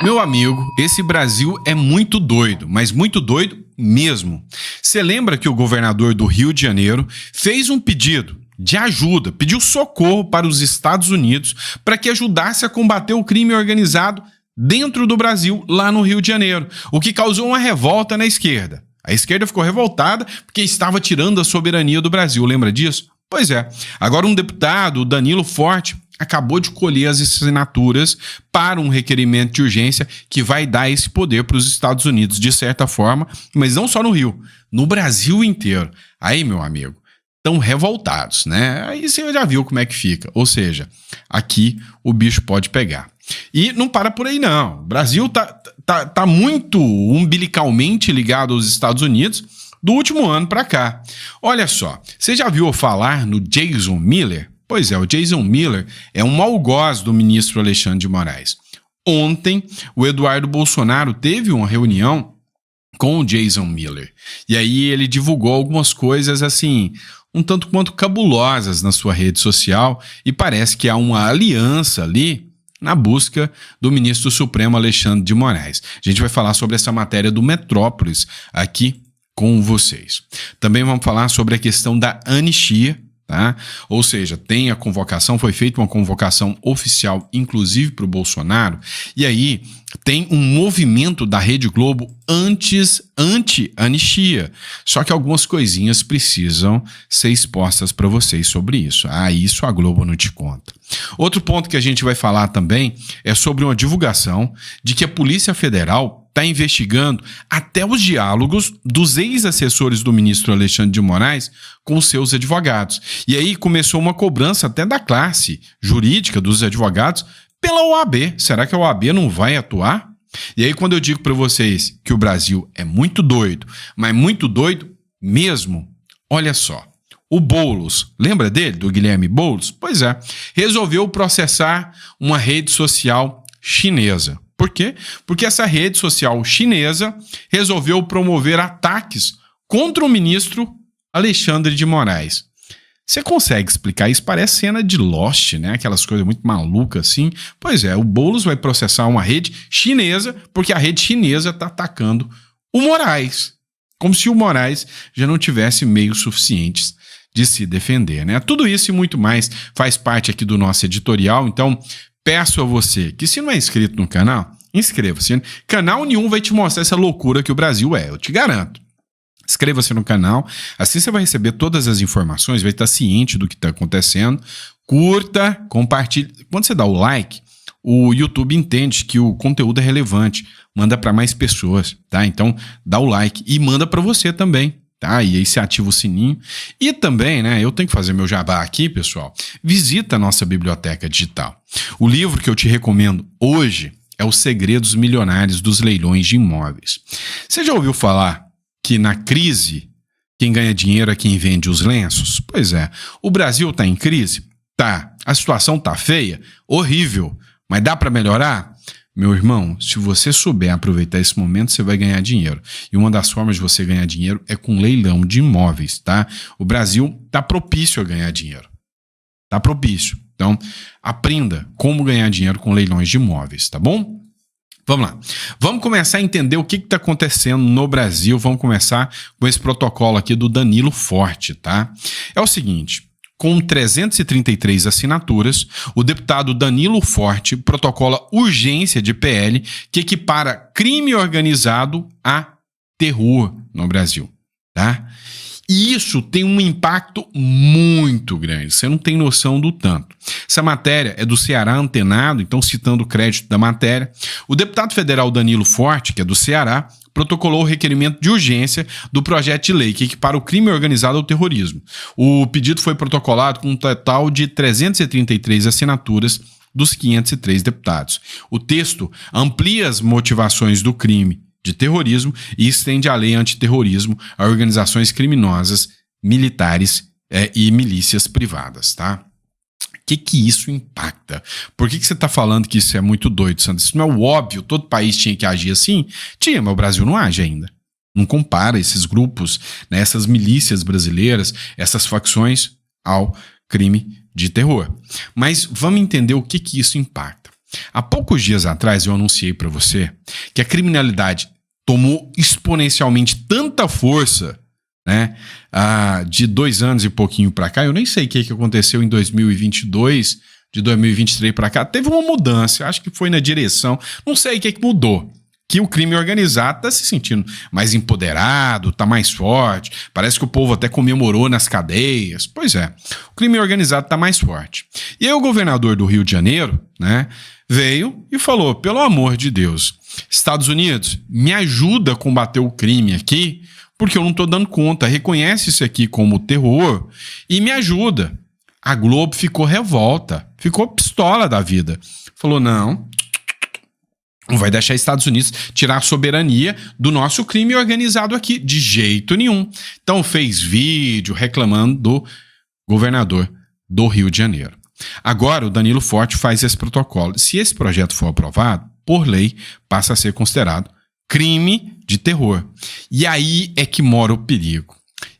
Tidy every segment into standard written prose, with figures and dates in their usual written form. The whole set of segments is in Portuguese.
Meu amigo, esse Brasil é muito doido, mas muito doido mesmo. Você lembra que o governador do Rio de Janeiro fez um pedido de ajuda, pediu socorro para os Estados Unidos para que ajudasse a combater o crime organizado dentro do Brasil, lá no Rio de Janeiro, o que causou uma revolta na esquerda. A esquerda ficou revoltada porque estava tirando a soberania do Brasil, lembra disso? Pois é, agora um deputado, o Danilo Forte, acabou de colher as assinaturas para um requerimento de urgência que vai dar esse poder para os Estados Unidos, de certa forma, mas não só no Rio, no Brasil inteiro. Aí, meu amigo, estão revoltados, né? Aí você já viu como é que fica. Ou seja, aqui o bicho pode pegar. E não para por aí, não. O Brasil tá muito umbilicalmente ligado aos Estados Unidos do último ano para cá. Olha só, você já viu falar no Jason Miller? Pois é, o Jason Miller é um algoz do ministro Alexandre de Moraes. Ontem, o Eduardo Bolsonaro teve uma reunião com o Jason Miller. E aí ele divulgou algumas coisas assim, um tanto quanto cabulosas na sua rede social, e parece que há uma aliança ali na busca do ministro Supremo Alexandre de Moraes. A gente vai falar sobre essa matéria do Metrópolis aqui com vocês. Também vamos falar sobre a questão da anistia, tá? Ou seja, tem a convocação, foi feita uma convocação oficial, inclusive para o Bolsonaro, e aí tem um movimento da Rede Globo anti-anistia. Só que algumas coisinhas precisam ser expostas para vocês sobre isso. Isso a Globo não te conta. Outro ponto que a gente vai falar também é sobre uma divulgação de que a Polícia Federal está investigando até os diálogos dos ex-assessores do ministro Alexandre de Moraes com seus advogados. E aí começou uma cobrança até da classe jurídica dos advogados pela OAB. Será que a OAB não vai atuar? E aí quando eu digo para vocês que o Brasil é muito doido, mas muito doido mesmo, olha só. O Boulos, lembra dele, do Guilherme Boulos? Pois é, resolveu processar uma rede social chinesa. Por quê? Porque essa rede social chinesa resolveu promover ataques contra o ministro Alexandre de Moraes. Você consegue explicar isso? Parece cena de Lost, né? Aquelas coisas muito malucas assim. Pois é, o Boulos vai processar uma rede chinesa porque a rede chinesa está atacando o Moraes. Como se o Moraes já não tivesse meios suficientes de se defender, né? Tudo isso e muito mais faz parte aqui do nosso editorial, então peço a você que, se não é inscrito no canal, inscreva-se. Canal nenhum vai te mostrar essa loucura que o Brasil é, eu te garanto. Inscreva-se no canal, assim você vai receber todas as informações, vai estar ciente do que está acontecendo. Curta, compartilhe. Quando você dá o like, o YouTube entende que o conteúdo é relevante, manda para mais pessoas, tá? Então dá o like e manda para você também. Tá? E aí você ativa o sininho. E também, né, eu tenho que fazer meu jabá aqui, pessoal. Visita a nossa biblioteca digital. O livro que eu te recomendo hoje é Os Segredos Milionários dos Leilões de Imóveis. Você já ouviu falar que na crise quem ganha dinheiro é quem vende os lenços? Pois é, o Brasil tá em crise? Tá. A situação tá feia? Horrível. Mas dá para melhorar? Meu irmão, se você souber aproveitar esse momento, você vai ganhar dinheiro. E uma das formas de você ganhar dinheiro é com leilão de imóveis, tá? O Brasil tá propício a ganhar dinheiro. Tá propício. Então, aprenda como ganhar dinheiro com leilões de imóveis, tá bom? Vamos lá. Vamos começar a entender o que está acontecendo no Brasil. Vamos começar com esse protocolo aqui do Danilo Forte, tá? É o seguinte... Com 333 assinaturas, o deputado Danilo Forte protocola urgência de PL que equipara crime organizado a terror no Brasil, tá? E isso tem um impacto muito grande, você não tem noção do tanto. Essa matéria é do Ceará Antenado, então citando o crédito da matéria, o deputado federal Danilo Forte, que é do Ceará, protocolou o requerimento de urgência do projeto de lei que equipara o crime organizado ao terrorismo. O pedido foi protocolado com um total de 333 assinaturas dos 503 deputados. O texto amplia as motivações do crime de terrorismo e estende a lei antiterrorismo a organizações criminosas, militares e milícias privadas, tá? O que isso impacta? Por que você está falando que isso é muito doido, Sandro? Isso não é o óbvio? Todo país tinha que agir assim? Tinha, mas o Brasil não age ainda. Não compara esses grupos, né, essas milícias brasileiras, essas facções ao crime de terror. Mas vamos entender o que isso impacta. Há poucos dias atrás eu anunciei para você que a criminalidade tomou exponencialmente tanta força, né, de 2 anos e pouquinho para cá. Eu nem sei o que aconteceu em 2022, de 2023 para cá. Teve uma mudança, acho que foi na direção, não sei o que mudou. Que o crime organizado está se sentindo mais empoderado, está mais forte. Parece que o povo até comemorou nas cadeias. Pois é, o crime organizado está mais forte. E aí o governador do Rio de Janeiro, né, veio e falou, pelo amor de Deus, Estados Unidos, me ajuda a combater o crime aqui, porque eu não estou dando conta. Reconhece isso aqui como terror e me ajuda. A Globo ficou revolta, ficou pistola da vida. Falou, não vai deixar Estados Unidos tirar a soberania do nosso crime organizado aqui, de jeito nenhum. Então fez vídeo reclamando do governador do Rio de Janeiro. Agora o Danilo Forte faz esse protocolo. Se esse projeto for aprovado, por lei, passa a ser considerado crime de terror. E aí é que mora o perigo.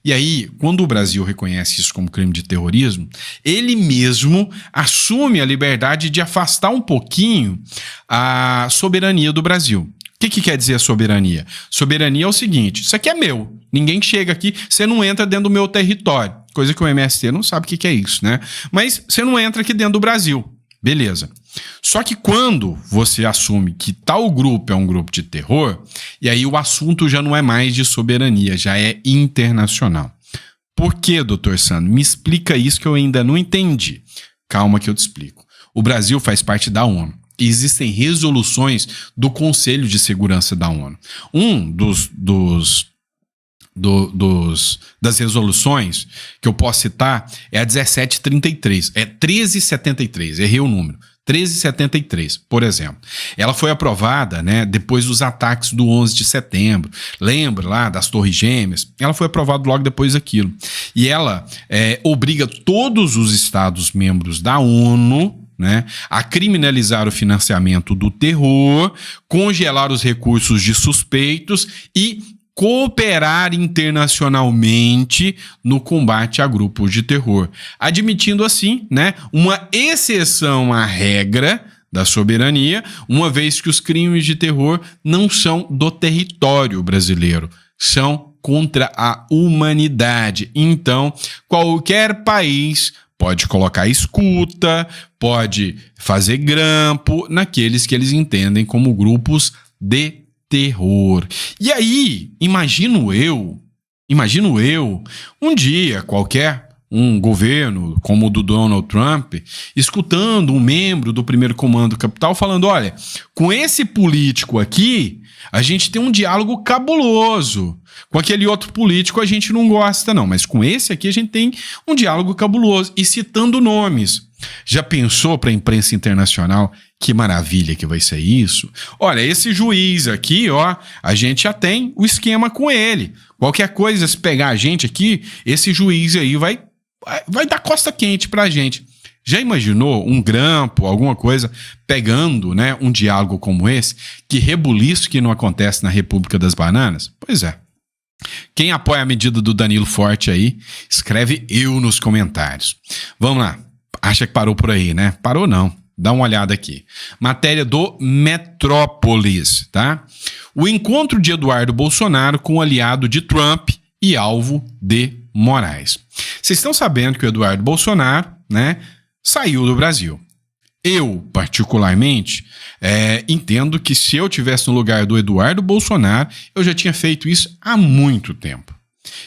E aí, quando o Brasil reconhece isso como crime de terrorismo, ele mesmo assume a liberdade de afastar um pouquinho a soberania do Brasil. O que quer dizer a soberania? Soberania é o seguinte, isso aqui é meu, ninguém chega aqui, você não entra dentro do meu território. Coisa que o MST não sabe o que é isso, né? Mas você não entra aqui dentro do Brasil. Beleza. Só que quando você assume que tal grupo é um grupo de terror, e aí o assunto já não é mais de soberania, já é internacional. Por que, doutor Sandro? Me explica isso que eu ainda não entendi. Calma que eu te explico. O Brasil faz parte da ONU. E existem resoluções do Conselho de Segurança da ONU. Das resoluções que eu posso citar é a 1733, é 1373, errei o número, 1373, por exemplo. Ela foi aprovada, né, depois dos ataques do 11 de setembro, lembra lá das Torres Gêmeas? Ela foi aprovada logo depois daquilo. E ela obriga todos os Estados membros da ONU, né, a criminalizar o financiamento do terror, congelar os recursos de suspeitos e cooperar internacionalmente no combate a grupos de terror, admitindo assim, né, uma exceção à regra da soberania, uma vez que os crimes de terror não são do território brasileiro, são contra a humanidade. Então, qualquer país pode colocar escuta, pode fazer grampo naqueles que eles entendem como grupos de terror. E aí, imagino eu, um dia qualquer, um governo como o do Donald Trump, escutando um membro do primeiro comando capital falando, olha, com esse político aqui, a gente tem um diálogo cabuloso. Com aquele outro político a gente não gosta não, mas com esse aqui a gente tem um diálogo cabuloso. E citando nomes. Já pensou para a imprensa internacional que maravilha que vai ser isso? Olha, esse juiz aqui, ó, a gente já tem o esquema com ele. Qualquer coisa, se pegar a gente aqui, esse juiz aí vai dar costa quente pra gente. Já imaginou um grampo, alguma coisa, pegando, né, um diálogo como esse? Que rebuliço que não acontece na República das Bananas? Pois é. Quem apoia a medida do Danilo Forte aí, escreve eu nos comentários. Vamos lá. Acha que parou por aí, né? Parou não. Dá uma olhada aqui. Matéria do Metrópolis, tá? O encontro de Eduardo Bolsonaro com o aliado de Trump e alvo de Moraes. Vocês estão sabendo que o Eduardo Bolsonaro, né, saiu do Brasil. Eu, particularmente, entendo que se eu tivesse no lugar do Eduardo Bolsonaro, eu já tinha feito isso há muito tempo.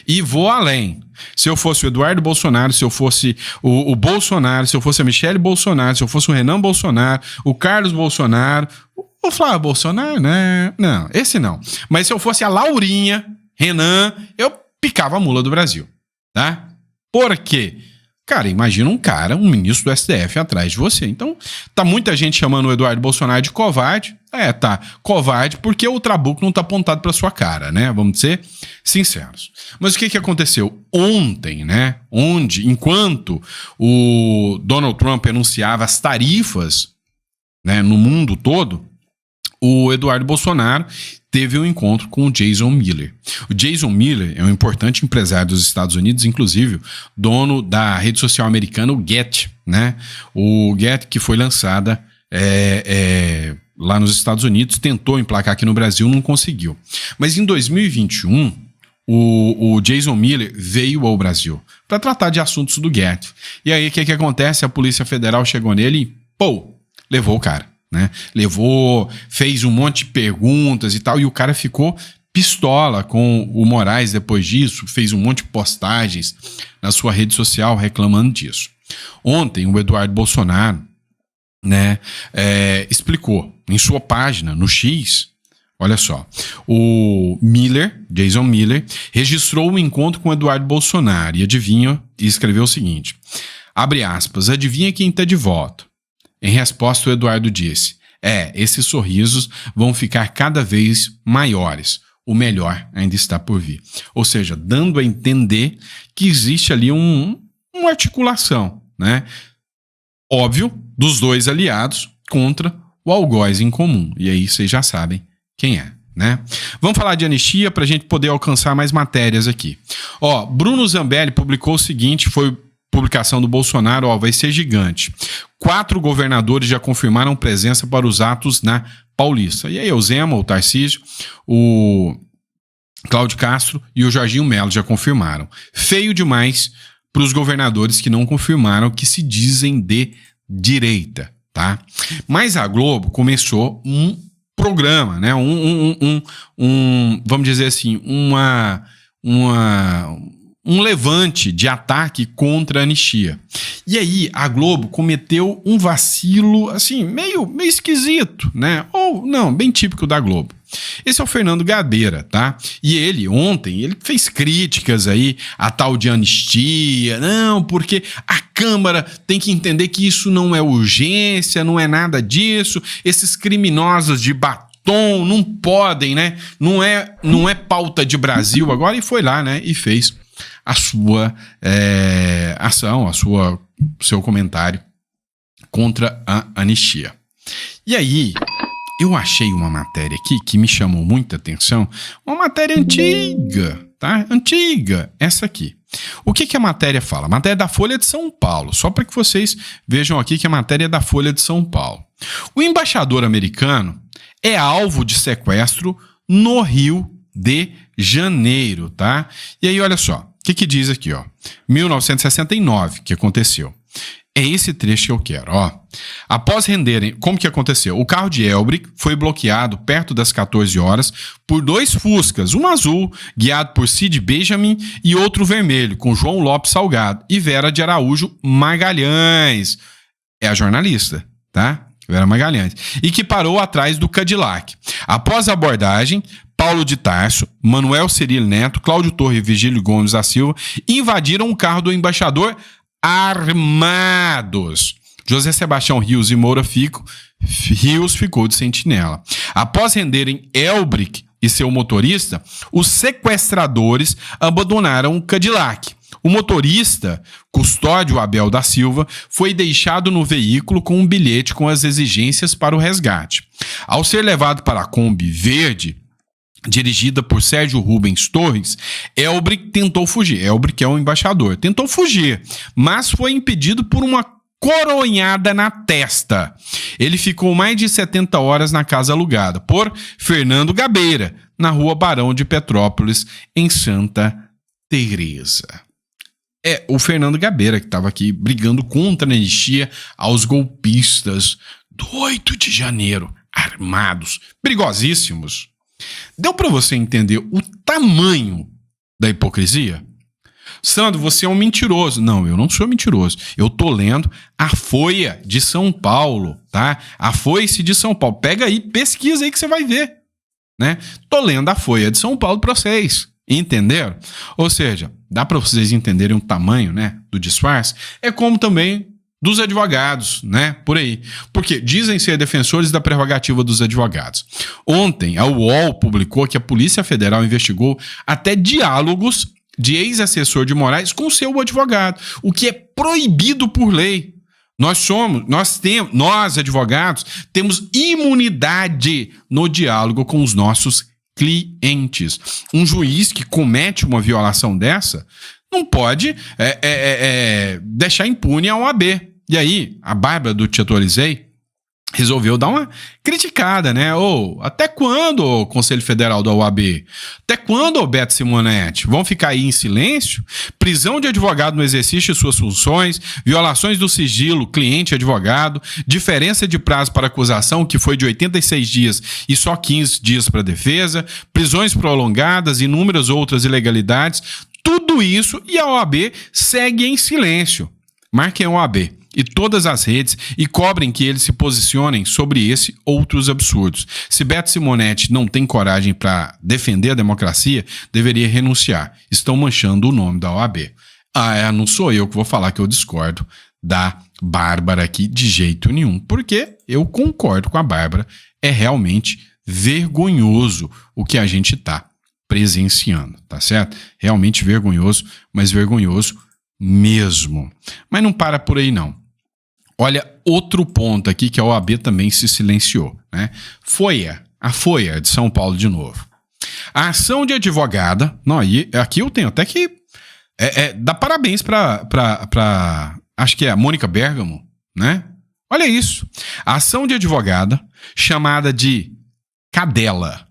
E vou além. Se eu fosse o Eduardo Bolsonaro, se eu fosse o Bolsonaro, se eu fosse a Michele Bolsonaro, se eu fosse o Renan Bolsonaro, o Carlos Bolsonaro, o Flávio Bolsonaro, né? Não, esse não. Mas se eu fosse a Laurinha, Renan, eu picava a mula do Brasil, tá? Por quê? Cara, imagina um ministro do STF atrás de você. Então, tá muita gente chamando o Eduardo Bolsonaro de covarde. Tá, covarde porque o trabuco não tá apontado pra sua cara, né? Vamos ser sinceros. Mas o que aconteceu? Ontem, né? Enquanto o Donald Trump anunciava as tarifas, né, no mundo todo, o Eduardo Bolsonaro teve um encontro com o Jason Miller. O Jason Miller é um importante empresário dos Estados Unidos, inclusive dono da rede social americana, o Get, né? O Get que foi lançada lá nos Estados Unidos, tentou emplacar aqui no Brasil, não conseguiu. Mas em 2021, o Jason Miller veio ao Brasil para tratar de assuntos do Get. E aí, o que acontece? A Polícia Federal chegou nele e, levou o cara, né? Fez um monte de perguntas e tal, e o cara ficou pistola com o Moraes depois disso, fez um monte de postagens na sua rede social reclamando disso. Ontem, o Eduardo Bolsonaro, né, explicou em sua página, no X, olha só, o Jason Miller, registrou um encontro com o Eduardo Bolsonaro e escreveu o seguinte, abre aspas, adivinha quem tá de volta? Em resposta, o Eduardo disse, esses sorrisos vão ficar cada vez maiores. O melhor ainda está por vir. Ou seja, dando a entender que existe ali uma articulação, né? Óbvio, dos dois aliados contra o algoz em comum. E aí vocês já sabem quem é, né? Vamos falar de anistia para a gente poder alcançar mais matérias aqui. Bruno Zambelli publicou o seguinte, foi publicação do Bolsonaro, vai ser gigante. 4 governadores já confirmaram presença para os atos na Paulista. E aí o Zema, o Tarcísio, o Cláudio Castro e o Jorginho Melo já confirmaram. Feio demais para os governadores que não confirmaram, que se dizem de direita, tá? Mas a Globo começou um programa, né? Vamos dizer assim, um levante de ataque contra a anistia. E aí a Globo cometeu um vacilo, assim, meio esquisito, né? Ou não, bem típico da Globo. Esse é o Fernando Gabeira, tá? E ele, ontem, ele fez críticas aí a tal de anistia, não, porque a Câmara tem que entender que isso não é urgência, não é nada disso, esses criminosos de batom não podem, né? Não é pauta de Brasil agora, e foi lá, né? E fez a sua ação, seu comentário contra a anistia. E aí, eu achei uma matéria aqui que me chamou muita atenção, uma matéria antiga, tá? Antiga, essa aqui. O que a matéria fala? A matéria da Folha de São Paulo, só para que vocês vejam aqui que a matéria é da Folha de São Paulo. O embaixador americano é alvo de sequestro no Rio de Janeiro, tá? E aí, olha só. O que diz aqui, 1969, que aconteceu. É esse trecho que eu quero, Após renderem... Como que aconteceu? O carro de Elbrick foi bloqueado perto das 14 horas por 2 Fuscas, um azul, guiado por Cid Benjamin, e outro vermelho, com João Lopes Salgado e Vera de Araújo Magalhães. É a jornalista, tá? Vera Magalhães. E que parou atrás do Cadillac. Após a abordagem, Paulo de Tarso, Manuel Cirilo Neto, Cláudio Torre e Vigílio Gomes da Silva invadiram o carro do embaixador armados. José Sebastião Rios e Moura Rios ficou de sentinela. Após renderem Elbrick e seu motorista, os sequestradores abandonaram o Cadillac. O motorista, Custódio Abel da Silva, foi deixado no veículo com um bilhete com as exigências para o resgate. Ao ser levado para a Kombi verde, dirigida por Sérgio Rubens Torres, Elbrick tentou fugir. Elbrick é o embaixador. Tentou fugir, mas foi impedido por uma coronhada na testa. Ele ficou mais de 70 horas na casa alugada por Fernando Gabeira, na rua Barão de Petrópolis, em Santa Teresa. É o Fernando Gabeira que estava aqui brigando contra a anistia aos golpistas do 8 de janeiro, armados, perigosíssimos. Deu para você entender o tamanho da hipocrisia? Sandro, você é um mentiroso. Não, eu não sou mentiroso. Eu tô lendo a Folha de São Paulo, tá? A Foice de São Paulo. Pega aí, pesquisa aí que você vai ver, né? Tô lendo a Folha de São Paulo para vocês. Entenderam? Ou seja, dá para vocês entenderem o tamanho, né, do disfarce? É como também dos advogados, né, por aí. Porque dizem ser defensores da prerrogativa dos advogados. Ontem, a UOL publicou que a Polícia Federal investigou até diálogos de ex-assessor de Moraes com seu advogado, o que é proibido por lei. Nós advogados, temos imunidade no diálogo com os nossos clientes. Um juiz que comete uma violação dessa não pode deixar impune a OAB. E aí, a Bárbara do Te Atualizei resolveu dar uma criticada, né? Até quando, o Conselho Federal da OAB? Até quando, Beto Simonetti? Vão ficar aí em silêncio? Prisão de advogado no exercício de suas funções, violações do sigilo cliente-advogado, diferença de prazo para acusação, que foi de 86 dias e só 15 dias para defesa, prisões prolongadas, inúmeras outras ilegalidades, tudo isso, e a OAB segue em silêncio. Marquem a OAB e todas as redes e cobrem que eles se posicionem sobre esse outros absurdos. Se Beto Simonetti não tem coragem para defender a democracia, deveria renunciar. Estão manchando o nome da OAB. Não sou eu que vou falar que eu discordo da Bárbara aqui de jeito nenhum, porque eu concordo com a Bárbara. É realmente vergonhoso o que a gente está presenciando, tá certo? Realmente vergonhoso, mas vergonhoso mesmo. Mas não para por aí, não. Olha, outro ponto aqui que a OAB também se silenciou, né? A FOIA de São Paulo de novo. A ação de advogada, não, e aqui eu tenho até que dar parabéns para acho que é a Mônica Bergamo, né? Olha isso. A ação de advogada, chamada de Cadela,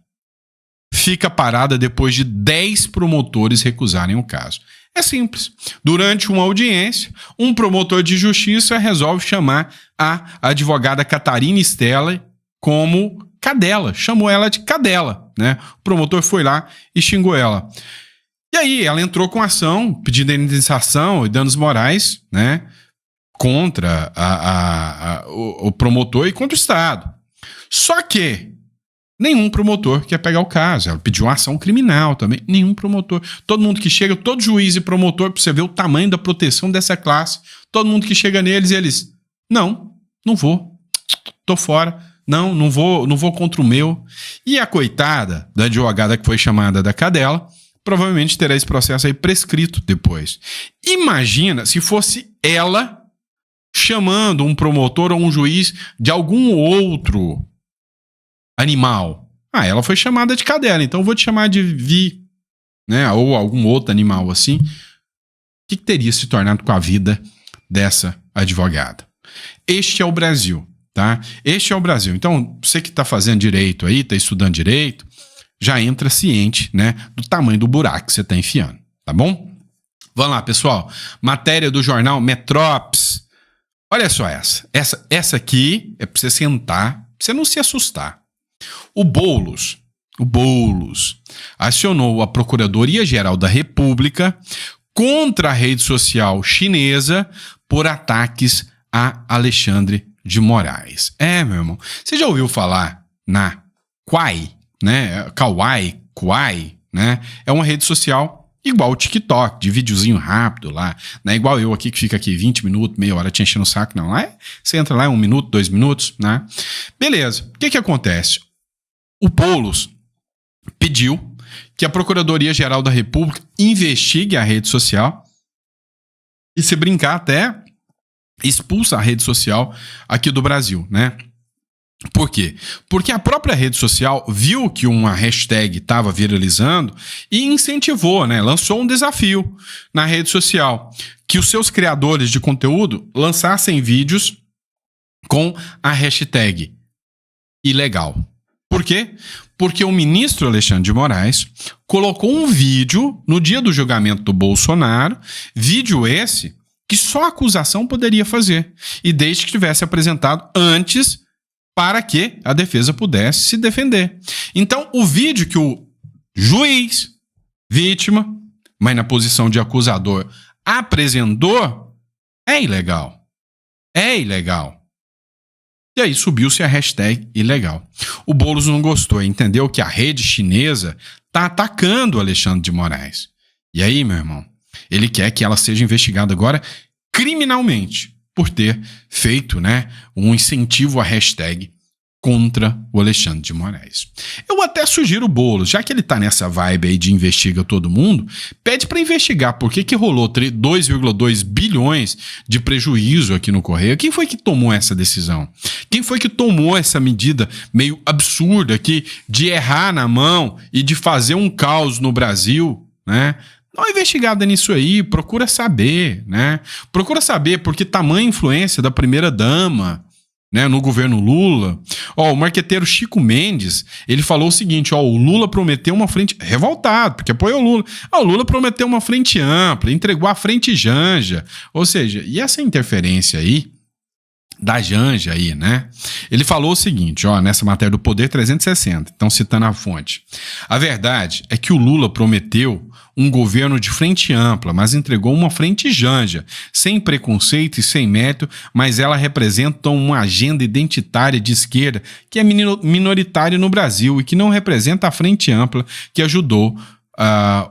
fica parada depois de 10 promotores recusarem o caso. É simples. Durante uma audiência, um promotor de justiça resolve chamar a advogada Catarina Stella como Cadela. Chamou ela de Cadela, né? O promotor foi lá e xingou ela. E aí ela entrou com ação pedindo indenização e danos morais, né? Contra o promotor e contra o Estado. Só que nenhum promotor quer pegar o caso. Ela pediu uma ação criminal também. Nenhum promotor. Todo mundo que chega, todo juiz e promotor, pra você ver o tamanho da proteção dessa classe, todo mundo que chega neles, eles... Não vou. Tô fora. Não vou contra o meu. E a coitada da advogada que foi chamada da Cadela, provavelmente terá esse processo aí prescrito depois. Imagina se fosse ela chamando um promotor ou um juiz de algum outro animal. Ela foi chamada de Cadela, então eu vou te chamar de Vi, né? Ou algum outro animal assim. O que teria se tornado com a vida dessa advogada? Este é o Brasil, tá? Este é o Brasil. Então, você que está fazendo direito aí, está estudando direito, já entra ciente, né, do tamanho do buraco que você está enfiando, tá bom? Vamos lá, pessoal. Matéria do jornal Metrópolis. Olha só essa aqui é para você sentar, pra você não se assustar. O Boulos acionou a Procuradoria-Geral da República contra a rede social chinesa por ataques a Alexandre de Moraes. Meu irmão, você já ouviu falar na Quai, né? Quai, né? É uma rede social igual o TikTok, de videozinho rápido lá, né? Igual eu aqui que fica aqui 20 minutos, meia hora te enchendo o saco, não. Lá você entra lá 1 minuto, 2 minutos, né? Beleza. O que acontece? O Boulos pediu que a Procuradoria-Geral da República investigue a rede social e, se brincar, até expulsa a rede social aqui do Brasil, né? Por quê? Porque a própria rede social viu que uma hashtag estava viralizando e incentivou, né? Lançou um desafio na rede social que os seus criadores de conteúdo lançassem vídeos com a hashtag ilegal. Por quê? Porque o ministro Alexandre de Moraes colocou um vídeo no dia do julgamento do Bolsonaro, vídeo esse que só a acusação poderia fazer, e desde que tivesse apresentado antes para que a defesa pudesse se defender. Então, o vídeo que o juiz, vítima, mas na posição de acusador, apresentou é ilegal. É ilegal. E aí subiu-se a hashtag ilegal. O Boulos não gostou, entendeu que a rede chinesa está atacando o Alexandre de Moraes. E aí, meu irmão, ele quer que ela seja investigada agora criminalmente por ter feito, né, um incentivo à hashtag contra o Alexandre de Moraes. Eu até sugiro o Boulos, já que ele tá nessa vibe aí de investiga todo mundo, pede para investigar por que rolou 2,2 bilhões de prejuízo aqui no Correio. Quem foi que tomou essa decisão? Quem foi que tomou essa medida meio absurda aqui de errar na mão e de fazer um caos no Brasil, né? Dá uma investigada nisso aí, procura saber, né? Procura saber porque tamanha influência da primeira-dama, né, no governo Lula. Ó, o marqueteiro Chico Mendes, ele falou o seguinte, ó, o Lula prometeu uma frente... Revoltado, porque apoiou o Lula. O Lula prometeu uma frente ampla, entregou a frente Janja. Ou seja, e essa interferência aí, da Janja aí, né? Ele falou o seguinte, ó, nessa matéria do Poder 360, então citando a fonte. A verdade é que o Lula prometeu um governo de frente ampla, mas entregou uma frente Janja, sem preconceito e sem mérito, mas ela representa uma agenda identitária de esquerda que é minoritária no Brasil e que não representa a frente ampla que ajudou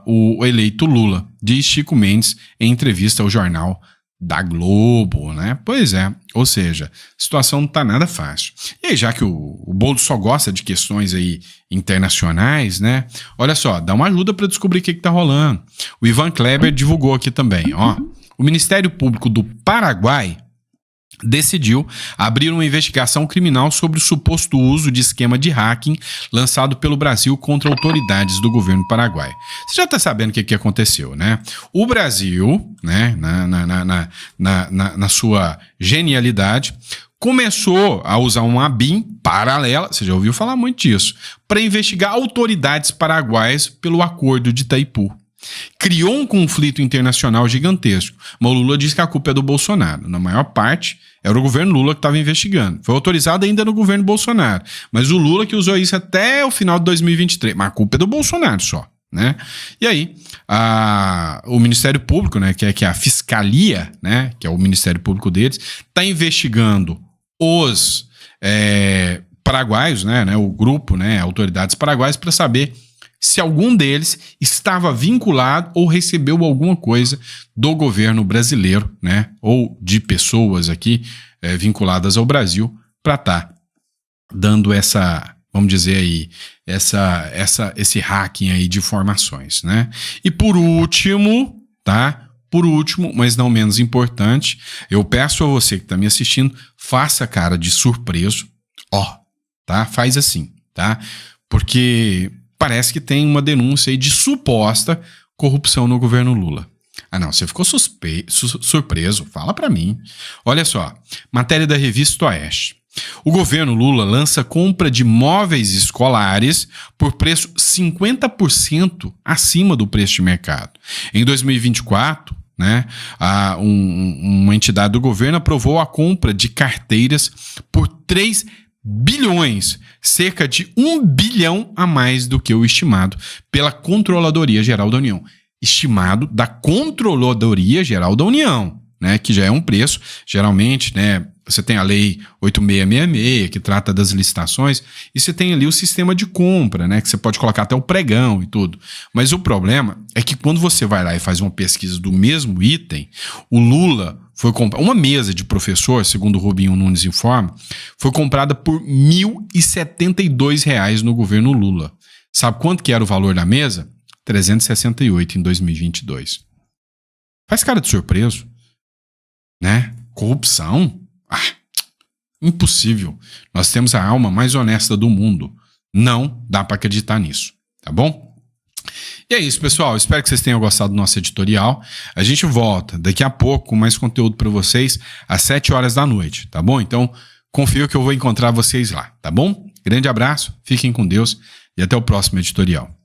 o eleito Lula, diz Chico Mendes em entrevista ao jornal da Globo, né? Pois é, ou seja, a situação não tá nada fácil. E aí, já que o Boulos só gosta de questões aí internacionais, né? Olha só, dá uma ajuda para descobrir o que tá rolando. O Ivan Kleber divulgou aqui também, ó. O Ministério Público do Paraguai decidiu abrir uma investigação criminal sobre o suposto uso de esquema de hacking lançado pelo Brasil contra autoridades do governo paraguaio. Você já está sabendo o que aconteceu, né? O Brasil, né, na sua genialidade, começou a usar uma BIM paralela, você já ouviu falar muito disso, para investigar autoridades paraguaias pelo Acordo de Itaipu. Criou um conflito internacional gigantesco, mas o Lula diz que a culpa é do Bolsonaro. Na maior parte, era o governo Lula que estava investigando. Foi autorizado ainda no governo Bolsonaro, mas o Lula que usou isso até o final de 2023. Mas a culpa é do Bolsonaro só, né? E aí, o Ministério Público, né, que é a Fiscalia, né, que é o Ministério Público deles, está investigando os paraguaios, né, o grupo, né, autoridades paraguaias, para saber se algum deles estava vinculado ou recebeu alguma coisa do governo brasileiro, né, ou de pessoas aqui vinculadas ao Brasil, para estar dando essa, vamos dizer aí, esse hacking aí de informações, né? E por último, tá? Por último, mas não menos importante, eu peço a você que está me assistindo, faça cara de surpreso, ó, tá? Faz assim, tá? Porque parece que tem uma denúncia aí de suposta corrupção no governo Lula. Ah não, você ficou surpreso, fala pra mim. Olha só, matéria da revista Oeste. O governo Lula lança compra de móveis escolares por preço 50% acima do preço de mercado. Em 2024, né, uma entidade do governo aprovou a compra de carteiras por 3 bilhões, cerca de 1 bilhão a mais do que o estimado pela Controladoria Geral da União. Estimado da Controladoria Geral da União, né, que já é um preço, geralmente, né, você tem a lei 8666, que trata das licitações, e você tem ali o sistema de compra, né, que você pode colocar até o pregão e tudo. Mas o problema é que quando você vai lá e faz uma pesquisa do mesmo item, o Lula foi comprar uma mesa de professor, segundo o Rubinho Nunes informa, foi comprada por R$ 1.072 no governo Lula. Sabe quanto que era o valor da mesa? 368 em 2022. Faz cara de surpreso, né? Corrupção? Impossível. Nós temos a alma mais honesta do mundo. Não dá para acreditar nisso, tá bom? E é isso, pessoal. Espero que vocês tenham gostado do nosso editorial. A gente volta daqui a pouco com mais conteúdo para vocês às 7 horas da noite, tá bom? Então, confio que eu vou encontrar vocês lá, tá bom? Grande abraço, fiquem com Deus e até o próximo editorial.